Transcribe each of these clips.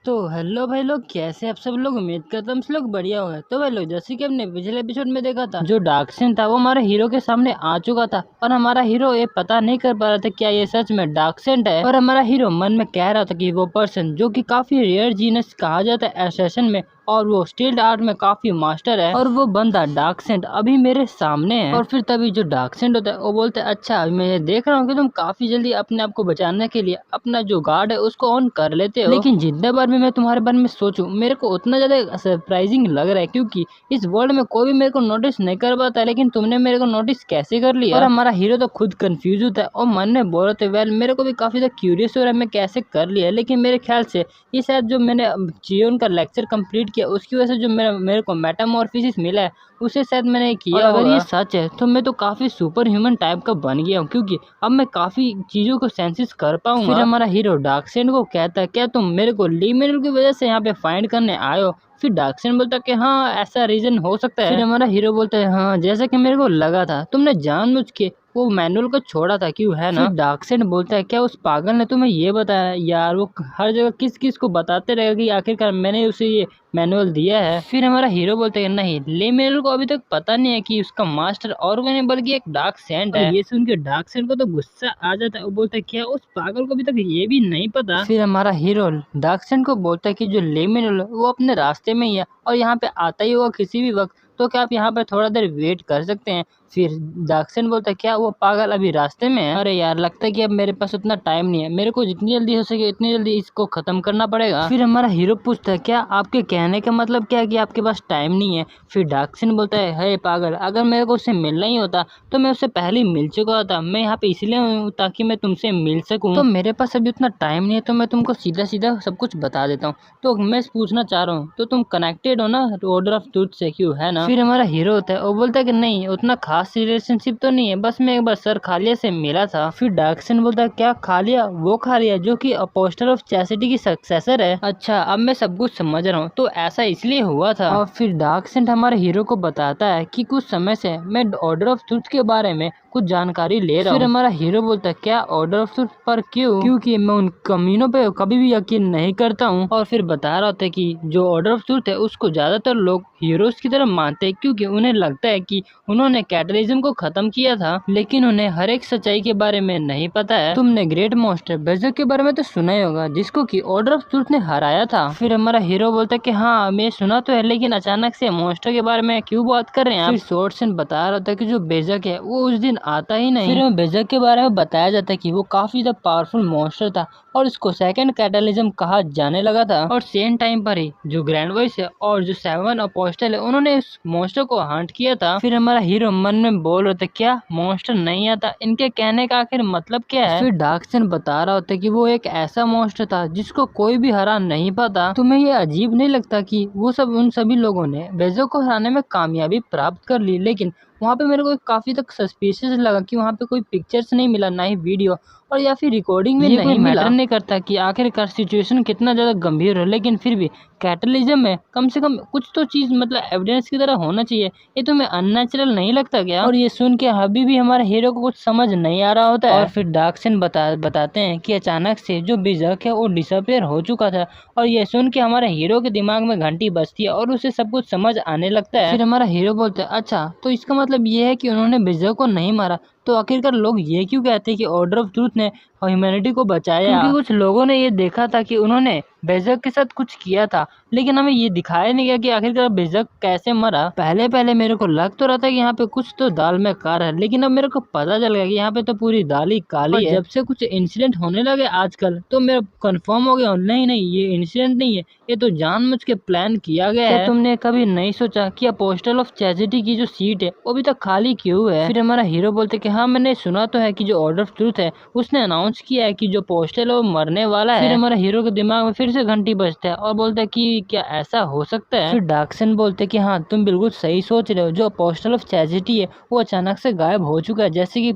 तो हेलो भाई लोग, कैसे आप सब लोग। उम्मीद करता हूँ सब लोग बढ़िया हो। तो भाई लोग, जैसे कि हमने पिछले एपिसोड में देखा था, जो डार्कसेन था वो हमारे हीरो के सामने आ चुका था और हमारा हीरो ये पता नहीं कर पा रहा था क्या ये सच में डार्कसेन है। और हमारा हीरो मन में कह रहा था कि वो पर्सन जो कि काफी रेयर जीनस कहा जाता है एसेशन में, और वो स्टील्ड आर्ट में काफी मास्टर है, और वो बंदा डार्कसेंट अभी मेरे सामने है। और फिर तभी जो डार्कसेंट होता है वो बोलता है, अच्छा मैं ये देख रहा हूँ कि तुम काफी जल्दी अपने आप को बचाने के लिए अपना जो गार्ड है उसको ऑन कर लेते हो, लेकिन जितने बार भी मैं तुम्हारे बारे में सोचूं मेरे को उतना ज्यादा सरप्राइजिंग लग रहा है, क्योंकि इस वर्ल्ड में कोई भी मेरे को नोटिस नहीं कर पाता है, लेकिन तुमने मेरे को नोटिस कैसे कर लिया। और हमारा हीरो तो खुद कंफ्यूज होता है और मन में बोल रहे थे, वेल मेरे को भी काफी ज्यादा क्यूरियस हो रहा है मैं कैसे कर लिया, लेकिन मेरे ख्याल से ये शायद जो मैंने जियोन का लेक्चर कंप्लीट किया उसकी वजह से जो मेरे को मेटामॉर्फोसिस मिला है उसे शायद मैंने किया। और अगर ये सच है तो मैं तो काफी सुपर ह्यूमन टाइप का बन गया हूँ, क्योंकि अब मैं काफी चीजों को सेंसिस कर पाऊंगा। फिर हमारा हीरो डार्कसेन को कहता है, क्या तुम मेरे को लीमिनल की वजह से यहाँ पे फाइंड करने आए हो। फिर डार्कसेन बोलता है कि हाँ ऐसा रीजन हो सकता है। फिर हमारा हीरो बोलता है, हाँ जैसा कि मेरे को लगा था तुमने जानबूझ के वो मैनुअल को छोड़ा था, क्यों है ना। फिर डार्कसेन बोलता है, क्या उस पागल ने तुम्हें ये बताया यार, वो हर जगह किस किस को बताते रहेगा कि आखिरकार मैंने उसे ये मैनुअल दिया है। फिर हमारा हीरो बोलता है, नहीं लेमिनल को अभी तक पता नहीं है कि उसका मास्टर और कोई नहीं बल्कि एक डार्कसेंट है। ये सुन के डार्कसेंट को तो गुस्सा आ जाता है, वो बोलता है क्या उस पागल को अभी तक ये भी नहीं पता। फिर हमारा हीरो डार्कसेंट को बोलता है कि जो लेमिनल वो अपने रास्ते में ही है और यहाँ पे आता ही होगा किसी भी वक्त, तो क्या आप यहाँ पर थोड़ा देर वेट कर सकते हैं। फिर डार्कसेन बोलता है, क्या वो पागल अभी रास्ते में है। अरे यार लगता है कि अब मेरे पास उतना टाइम नहीं है, मेरे को जितनी जल्दी हो सके उतनी जल्दी इसको खत्म करना पड़ेगा। फिर हमारा हीरो पूछता है, क्या आपके कहने का मतलब क्या है कि आपके पास टाइम नहीं है। फिर डार्कसेन बोलता है, हे पागल, अगर मेरे को उससे मिलना ही होता तो मैं उससे पहले ही मिल चुका होता। मैं यहाँ पे इसलिए हूँ ताकि मैं तुमसे मिल सकूँ, तो मेरे पास अभी उतना टाइम नहीं है, तो मैं तुमको सीधा सीधा सब कुछ बता देता हूँ। तो मैं पूछना चाह रहा हूँ, तो तुम कनेक्टेड हो ना ऑर्डर ऑफ ट्रूथ से, क्यों है ना। फिर हमारा हीरो होता है वो बोलता है कि नहीं उतना खास रिलेशनशिप तो नहीं है, बस मैं एक बार सर खालिया से मिला था। फिर डार्कसेन बोलता है, क्या खालिया, वो खालिया जो कि अपोस्टल ऑफ चैसिटी की सक्सेसर है। अच्छा अब मैं सब कुछ समझ रहा हूँ, तो ऐसा इसलिए हुआ था। और फिर डार्कसेन हमारे हीरो को बताता है कि कुछ समय से मैं ऑर्डर ऑफ ट्रूथ के बारे में कुछ जानकारी ले रहा हूँ। फिर हमारा हीरो बोलता है, क्या ऑर्डर ऑफ ट्रूथ पर, क्यों, क्योंकि मैं उन कमीनों पे कभी भी यकीन नहीं करता हूँ। और फिर बता रहा होता है कि जो ऑर्डर ऑफ ट्रूथ है उसको ज्यादातर लोग हीरोज की तरह मानते हैं, क्योंकि उन्हें लगता है कि उन्होंने कैटलिज्म को खत्म किया था, लेकिन उन्हें हर एक सच्चाई के बारे में नहीं पता है। तुमने ग्रेट मॉन्स्टर बेजक के बारे में तो सुना ही होगा, जिसको कि ऑर्डर ऑफ ट्रूथ ने हराया था। फिर हमारा हीरो बोलता है कि हाँ मैं सुना तो है, लेकिन अचानक से मॉन्स्टर के बारे में क्यों बात कर रहे हैं आप। फिर सोर्डसन बता रहा था कि जो बेजक है वो उस दिन आता ही नहीं। फिर हमें बेजक के बारे में बताया जाता है कि वो काफी ज्यादा पावरफुल मॉन्स्टर था और इसको सेकंड कैटलिज्म कहा जाने लगा था। और सेम टाइम पर ही जो ग्रैंड वॉइस है और जो सेवन अपोस्टल है उन्होंने इस मॉन्स्टर को हंट किया था। फिर हमारा हीरो मन में बोल रहा था, क्या मॉन्स्टर नहीं आता, इनके कहने का आखिर मतलब क्या है। फिर डार्कसेन बता रहा होता है कि वो एक ऐसा मॉन्स्टर था जिसको कोई भी हरा नहीं पाता। तुम्हें ये अजीब नहीं लगता कि वो सब उन सभी लोगों ने बेजो को हराने में कामयाबी प्राप्त कर ली, लेकिन वहाँ पे मेरे को काफी तक सस्पिशियस लगा कि वहाँ पे कोई पिक्चर्स नहीं मिला, ना ही वीडियो और या फिर रिकॉर्डिंग में नहीं मिला। मैटर नहीं करता कि आखिरकार सिचुएशन कितना ज्यादा गंभीर हो, लेकिन फिर भी कैटलिज्म में कम से कम कुछ तो चीज मतलब एविडेंस की तरह होना चाहिए। ये तुम्हें अननेचुरल नहीं लगता क्या। और ये सुन के अभी भी हमारे हीरो को कुछ समझ नहीं आ रहा होता है। और फिर डार्कसेन बताते हैं कि अचानक से जो बेजक है वो डिसअपेयर हो चुका था, और ये सुन के हमारे हीरो के दिमाग में घंटी बजती है और उसे सब कुछ समझ आने लगता है। फिर हमारा हीरो बोलता है, अच्छा तो इसका मतलब ये है कि उन्होंने बेजक को नहीं मारा, तो आखिरकार लोग ये क्यों कहते हैं कि ऑर्डर ऑफ ट्रूथ ने ह्यूमैनिटी को बचाया। क्योंकि कुछ लोगों ने ये देखा था कि उन्होंने बेजक के साथ कुछ किया था, लेकिन हमें ये दिखाया नहीं गया कि आखिरकार बेजक कैसे मरा। पहले पहले मेरे को लग तो रहा था कि यहाँ पे कुछ तो दाल में कार है, लेकिन अब मेरे को पता चल गया कि यहाँ पे तो पूरी दाल ही काली है। जब से कुछ इंसिडेंट होने लगे आजकल तो मेरा कंफर्म हो गया, नहीं नहीं ये इंसिडेंट नहीं है, ये तो जानबूझ के प्लान किया गया है। तुमने कभी नहीं सोचा कि अपोस्टल ऑफ चैरिटी की जो सीट है वो अभी तक खाली क्यों है। फिर हमारा हीरो बोलते कि हाँ मैंने सुना तो है कि जो ऑर्डर ऑफ ट्रूथ है उसने अनाउंस किया है कि जो पोस्टल है वो मरने वाला है। फिर हमारा हीरो के दिमाग में फिर से घंटी बजता है और बोलता है कि क्या ऐसा हो सकता है। फिर डार्कसेन बोलते कि हाँ तुम बिल्कुल सही सोच रहे हो, जो अपोस्टल ऑफ चैरिटी है वो अचानक से गायब हो चुका है, जैसे कि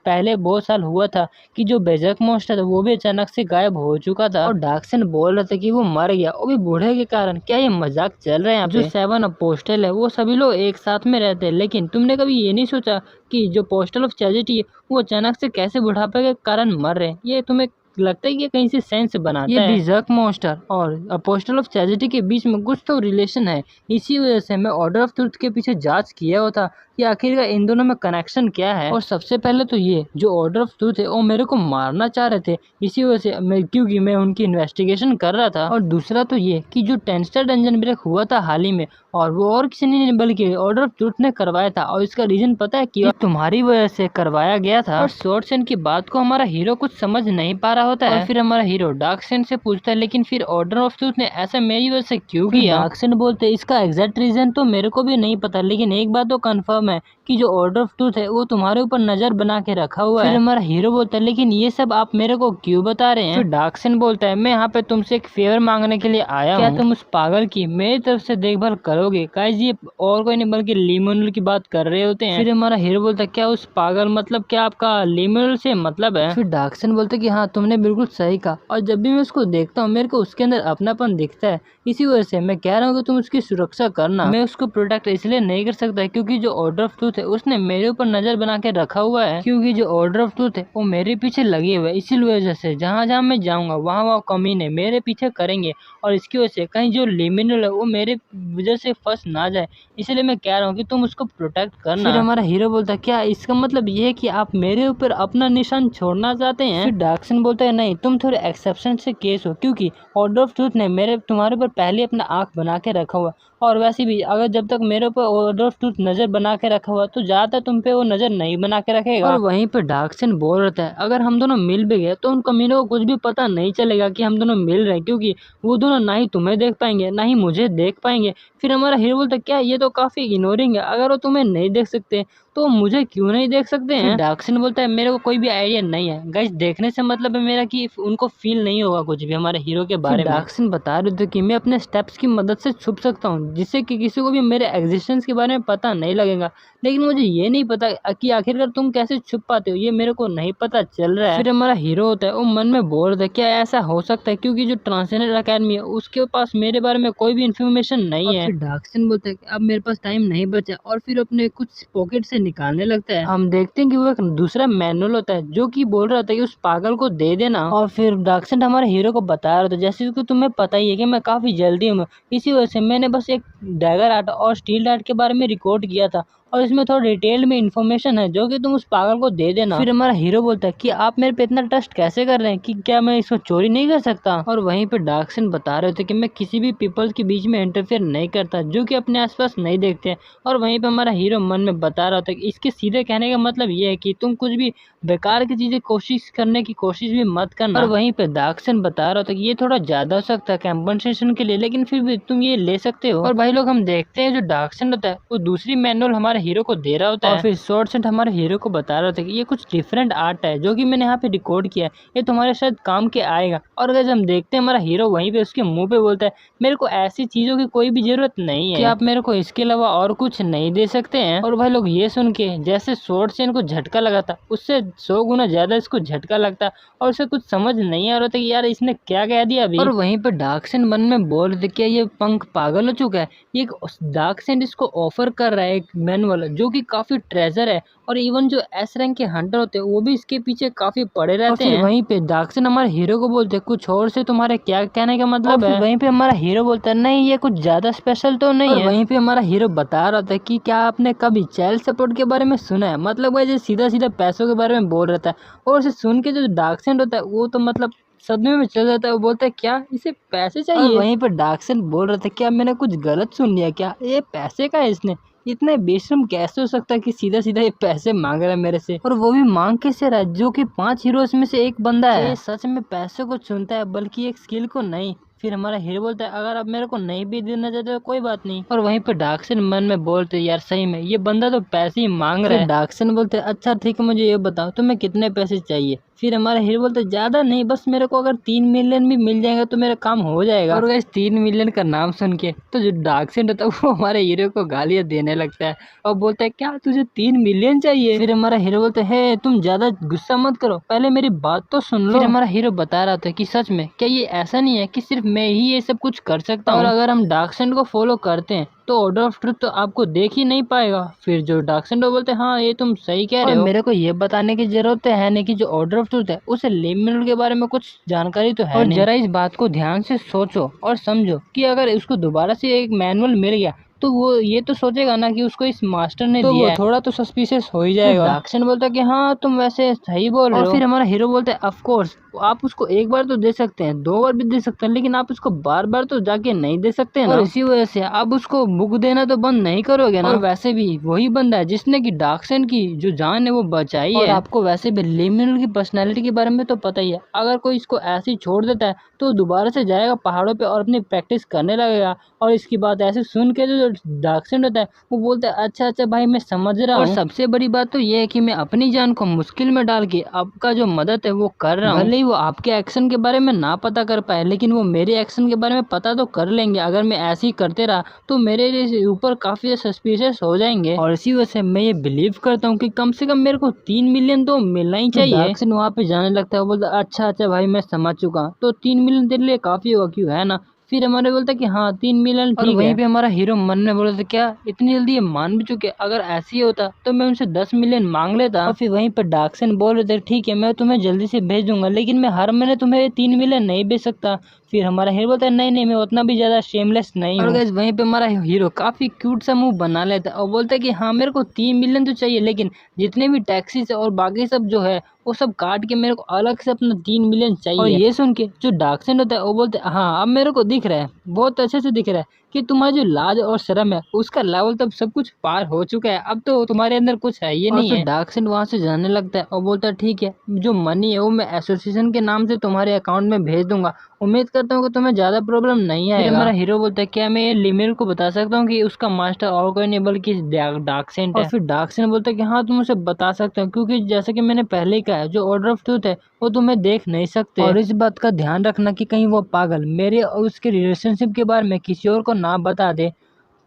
पहले बहुत साल हुआ था कि जो बेजक मॉन्स्टर था वो भी अचानक से गायब हो चुका था। और डार्कसेन बोल रहा था कि वो मर गया, वो भी बूढ़े के कारण। क्या ये मजाक चल रहा है। जो सेवन अपोस्टल है वो सभी लोग एक साथ में रहते हैं, लेकिन तुमने कभी ये नहीं सोचा कि जो पोस्टल ऑफ चैरिटी है वो अचानक से कैसे बुढ़ापे के कारण मर रहे हैं। ये तुम्हें लगता है कि कहीं से सेंस बनाता है। ये डिजर्क मॉन्स्टर और अपोस्टल ऑफ चैरिटी के बीच में कुछ तो रिलेशन है। इसी वजह से मैं ऑर्डर ऑफ ट्रुथ के पीछे जांच किया होता कि आखिरकार इन दोनों में कनेक्शन क्या है। और सबसे पहले तो ये जो ऑर्डर ऑफ ट्रुथ है वो मेरे को मारना चाह रहे थे, इसी वजह से क्योंकि मैं उनकी इन्वेस्टिगेशन कर रहा था। और दूसरा तो ये कि जो 10 स्टार डंजन ब्रेक हुआ था हाल ही में, और वो और किसी ने नहीं बल्कि ऑर्डर ऑफ ट्रुथ ने करवाया था। और इसका रीजन पता है कि तुम्हारी वजह से करवाया गया था। और स्वॉर्ड सेंट की बात को हमारा हीरो कुछ समझ नहीं पा रहा होता है। और फिर हमारा हीरो डार्क सेंट से पूछता है लेकिन फिर ऑर्डर ऑफ ट्रुथ ने ऐसा मेरी वजह से क्यों किया। डार्क सेंट बोलते इसका एग्जैक्ट रीजन तो मेरे को भी नहीं पता, लेकिन एक बात तो कंफर्म है कि जो ऑर्डर ऑफ ट्रुथ है वो तुम्हारे ऊपर नजर बना के रखा हुआ है। फिर हमारा हीरो बोलता है लेकिन ये सब आप मेरे को क्यों बता रहे हैं। फिर डार्क सेंट बोलता है मैं यहाँ पे तुमसे एक फेवर मांगने के लिए आया हूँ, क्या तुम उस पागल की मेरी तरफ से देखभाल करोगे। गाइस ये और कोई नहीं बल्कि लीमोनल की बात कर रहे होते हैं। फिर हमारा हीरो बोलता है क्या उस पागल मतलब क्या आपका लीमोनल से मतलब है। फिर डार्क सेंट बोलता है कि हाँ तुमने बिल्कुल सही कहा, और जब भी मैं उसको देखता हूँ मेरे को उसके अंदर अपनापन दिखता है, इसी वजह से मैं कह रहा हूँ कि तुम उसकी सुरक्षा करना। मैं उसको प्रोटेक्ट इसलिए नहीं कर सकता क्योंकि जो ऑर्डर ऑफ ट्रुथ है उसने मेरे ऊपर नजर बना के रखा हुआ है, क्योंकि जो ऑर्डर ऑफ ट्रुथ है वो मेरे पीछे लगे हुए है। इसी वजह से जहाँ जहाँ मैं जाऊंगा वहाँ वहाँ कमीने मेरे पीछे करेंगे, और इसकी वजह से कहीं जो लिमिनल है वो मेरे वजह से फंस ना जाए, इसलिए मैं कह रहा हूँ कि तुम उसको प्रोटेक्ट करना। फिर हमारा हीरो बोलता है क्या इसका मतलब ये है कि आप मेरे ऊपर अपना निशान छोड़ना चाहते हैं। फिर डार्क सेंट बोलता है नहीं तुम थोड़े एक्सेप्शन से केस हो, क्योंकि ऑर्डर ऑफ ट्रुथ ने मेरे तुम्हारे ऊपर पहले अपना आंख बना के रखा हुआ, और वैसे भी अगर जब तक मेरे ऊपर ऑर्डर ऑफ ट्रुथ नजर बना के रखा हुआ तो ज्यादा तुम पे वो नजर नहीं बना के रखेगा। और वहीं पे डार्क सेंट बोल रहा है अगर हम दोनों मिल भी गए तो उन कमीनों को कुछ भी पता नहीं चलेगा कि हम दोनों मिल रहे हैं, क्योंकि वो दोनों ना ही तुम्हें देख पाएंगे ना ही मुझे देख पाएंगे। फिर हमारा हीरो बोलता है क्या ये तो काफी इग्नोरिंग है, अगर वो तुम्हें नहीं देख सकते तो मुझे क्यों नहीं देख सकते हैं। डार्क सेंट बोलता है मेरे को कोई भी आइडिया नहीं है गाइस, देखने से मतलब है मेरा कि उनको फील नहीं होगा कुछ भी हमारे हीरो के बारे में। डार्क सेंट बता रहे थे कि मैं अपने स्टेप्स की मदद से छुप सकता हूँ जिससे कि किसी को भी मेरे एग्जिस्टेंस के बारे में पता नहीं लगेगा, लेकिन मुझे ये नहीं पता कि आखिरकार तुम कैसे छुप पाते हो, ये मेरे को नहीं पता चल रहा है। फिर हमारा हीरो होता है वो मन में बोल रहा है क्या ऐसा हो सकता है क्योंकि जो ट्रांसजेंडर अकेडमी है उसके पास मेरे बारे में कोई भी इन्फॉर्मेशन नहीं है। फिर डार्क सेंट बोलता है कि अब मेरे पास टाइम नहीं बचा, और फिर अपने कुछ पॉकेट से निकालने लगता है। हम देखते हैं कि वो एक दूसरा मैनुअल होता है जो कि बोल रहा था कि उस पागल को दे देना। और फिर डार्क सेंट हमारे हीरो को बता रहा था जैसे कि तुम्हें पता ही है कि मैं काफी जल्दी हूँ, इसी वजह से मैंने बस एक डैगर आर्ट और स्टील आर्ट के बारे में रिकॉर्ड किया था, और इसमें थोड़ा डिटेल में इन्फॉर्मेशन है जो कि तुम उस पागल को दे देना। फिर हमारा हीरो बोलता है कि आप मेरे पे इतना ट्रस्ट कैसे कर रहे हैं कि क्या मैं इसको चोरी नहीं कर सकता। और वहीं पे डार्क सेंट बता रहे थे कि मैं किसी भी पीपल के बीच में इंटरफेयर नहीं करता जो कि अपने आसपास नहीं देखते। और वहीं पे हमारा हीरो मन में बता रहा था कि इसके सीधे कहने का मतलब ये है कि तुम कुछ भी बेकार की चीजें कोशिश करने की कोशिश भी मत करना। और वहीं पे डार्क सेंट बता रहा था कि ये थोड़ा ज्यादा हो सकता है कंपनसेशन के लिए, लेकिन फिर भी तुम ये ले सकते हो। और भाई लोग हम देखते हैं जो डार्क सेंट होता है वो दूसरी मैनुअल हमारे हीरो को दे रहा होता है, और फिर स्वॉर्ड सेंट हमारे हीरो को बता रहा था कि ये कुछ डिफरेंट आर्ट है जो कि मैंने यहाँ पे रिकॉर्ड किया है, ये तुम्हारे शायद काम के आएगा। और अगर हम देखते हैं हमारा हीरो वहीं पे उसके मुंह पे बोलता है मेरे को ऐसी चीजों की कोई भी जरूरत नहीं है, कि आप मेरे को इसके अलावा और कुछ नहीं दे सकते हैं। और भाई लोग ये सुन के जैसे स्वॉर्ड सेंट को झटका लगा था उससे 100 गुना ज्यादा इसको झटका लगता, और उसे कुछ समझ नहीं आ रहा था कि यार इसने क्या कह दिया अभी। और वहीं पे डार्क सेंट मन में बोल रहे थे क्या ये पंख पागल हो चुका है, ये डार्क सेंट इसको ऑफर कर रहा है एक मैनुअल जो कि काफी ट्रेजर है, और इवन जो एस रैंक के हंटर होते हैं वो भी इसके पीछे काफी पड़े रहते हैं। वहीं पे डार्क सेंट हमारे हीरो को बोलते हैं कुछ और से तुम्हारे क्या कहने का मतलब है। वहीं पे हमारा हीरो बोलता है नहीं ये कुछ ज्यादा स्पेशल तो नहीं है। वहीं पे हमारा हीरो बता रहा था कि क्या आपने कभी चाइल्ड सपोर्ट के बारे में सुना है, मतलब वैसे सीधा सीधा पैसों के बारे में बोल रहा था। और उसे सुन के जो डार्क सेंट होता है वो तो मतलब सदमे में चल जाता है, वो बोलता है क्या इसे पैसे चाहिए। और वहीं पर डार्क सेंट बोल रहा था क्या मैंने कुछ गलत सुन लिया, क्या ये पैसे का है, इसने इतने बेशरम कैसे हो सकता है कि सीधा सीधा ये पैसे मांग रहा है मेरे से, और वो भी मांग कैसे रहा है जो कि 5 हीरोज में से एक बंदा है। ये सच में पैसे को चुनता है बल्कि एक स्किल को नहीं। फिर हमारा हीरो बोलता है अगर आप मेरे को नहीं भी देना चाहते तो कोई बात नहीं। और वहीं पे डार्क सेंट मन में बोलते यार सही में ये बंदा तो पैसे ही मांग रहा है। डार्क सेंट बोलते अच्छा ठीक है मुझे ये बताओ तुम्हें कितने पैसे चाहिए। फिर हमारा हीरो बोलते ज्यादा नहीं बस मेरे को अगर 3 मिलियन भी मिल जाएगा तो मेरा काम हो जाएगा। और गाइस 3 मिलियन का नाम सुन के तो जो डार्क सेंट होता है वो हमारे हीरो को गालियां देने लगता है और बोलता है क्या तुझे 3 मिलियन चाहिए। फिर हमारा हीरो बोलते है तुम ज्यादा गुस्सा मत करो पहले मेरी बात तो सुन लो। फिर हमारा हीरो बता रहा था कि सच में क्या ये ऐसा नहीं है कि सिर्फ मैं ही ये सब कुछ कर सकता हूँ। और अगर हम डार्कसेंड को फॉलो करते हैं तो ऑर्डर ऑफ ट्रुथ तो आपको देख ही नहीं पाएगा। फिर जो डार्कसेंड बोलते हैं हाँ ये तुम सही कह रहे हो, मेरे को ये बताने की जरूरत है नहीं कि जो ऑर्डर ऑफ ट्रुथ है उसे लिमिनल के बारे में कुछ जानकारी तो है और नहीं। जरा इस बात को ध्यान से सोचो और समझो कि अगर उसको दोबारा से एक मैनुअल मिल गया तो वो ये तो सोचेगा ना कि उसको इस मास्टर ने दिया है, थोड़ा तो सस्पिशियस हो ही जाएगा। डार्कसेंड बोलता है कि हाँ तुम वैसे सही बोल रहे हो। और फिर हमारा हीरो बोलता है ऑफ कोर्स आप उसको एक बार तो दे सकते हैं, 2 बार भी दे सकते हैं, लेकिन आप उसको बार बार तो जाके नहीं दे सकते हैं ना। और इसी वजह से आप उसको बुक देना तो बंद नहीं करोगे ना। और वैसे भी वही बंदा है जिसने कि डार्कसेंड की जो जान है वो बचाई है। और आपको वैसे भी लिमिनल की पर्सनैलिटी के बारे में तो पता ही है, अगर कोई इसको ऐसे ही छोड़ देता है तो दोबारा से जाएगा पहाड़ों पे और अपनी प्रैक्टिस करने लगेगा। और इसकी बात ऐसे सुन के जो डार्कसेंड होता है वो बोलता है अच्छा अच्छा भाई मैं समझ रहा हूँ। और सबसे बड़ी बात तो ये है कि मैं अपनी जान को मुश्किल में डाल के आपका जो मदद है वो कर रहा हूँ। भले ही वो आपके एक्शन के बारे में ना पता कर पाए लेकिन वो मेरे एक्शन के बारे में पता तो कर लेंगे। अगर मैं ऐसे ही करते रहा तो मेरे ऊपर काफी सस्पिशियस हो जाएंगे। और इसी वजह से मैं ये बिलीव करता हूँ कि कम से कम मेरे को 3 मिलियन तो मिलना ही चाहिए। डार्कसेंड वहाँ पे जाने लगता है, वो बोलता अच्छा अच्छा भाई मैं समझ चुका हूँ, तो 3 मिलियन तेरे लिए काफी होगा क्यों, है ना। फिर हमारे बोलता है कि हाँ 3 मिलियन ठीक है। वहीं पे हमारा हीरो मन में बोलता क्या इतनी जल्दी ये मान भी चुके, अगर ऐसे ही होता तो मैं उनसे 10 मिलियन मांग लेता। और फिर वहीं पर डार्कसेंड बोल रहे थे ठीक है मैं तुम्हें जल्दी से भेज दूंगा, लेकिन मैं हर महीने तुम्हें 3 मिलियन नहीं भेज सकता। फिर हमारा हीरो बोलता है नहीं नहीं मैं उतना भी ज्यादा शेमलेस नहीं हूँ। और गाइस वहीं पे हमारा हीरो काफी क्यूट सा मुंह बना लेता है और बोलता है कि हाँ मेरे को 3 मिलियन तो चाहिए, लेकिन जितने भी टैक्सीज और बाकी सब जो है वो सब काट के मेरे को अलग से अपना 3 मिलियन चाहिए। और ये सुन के जो डार्कसेंड होता है वो बोलते हैं हाँ अब मेरे को दिख रहा है, बहुत अच्छे से दिख रहा है कि तुम्हारा जो लाज और शर्म है उसका लेवल तो सब कुछ पार हो चुका है, अब तो तुम्हारे अंदर कुछ है ये नहीं है। डार्कसेंड वहां से जाने लगता है और बोलता है ठीक है जो मनी है वो मैं एसोसिएशन के नाम से तुम्हारे अकाउंट में भेज दूंगा, उम्मीद करता हूँ कि तुम्हें ज्यादा प्रॉब्लम नहीं आएगा। फिर हमारा हीरो बोलता है क्या मैं ये लिमिल को बता सकता हूँ कि उसका मास्टर और कोई नहीं बल्कि डार्कसेंड है। और फिर डार्कसेंड बोलता है कि हाँ तुम उसे बता सकते हो क्योंकि जैसे कि मैंने पहले ही कहा है जो ऑर्डर ऑफ ट्रूथ है वो तुम्हें देख नहीं सकते। और इस बात का ध्यान रखना कि कहीं वो पागल मेरे और उसके रिलेशनशिप के बारे में किसी और को ना बता दे।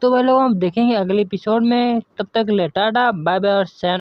तो वह लोग हम देखेंगे अगले एपिसोड में, तब तक ले टाटा बाय बाय और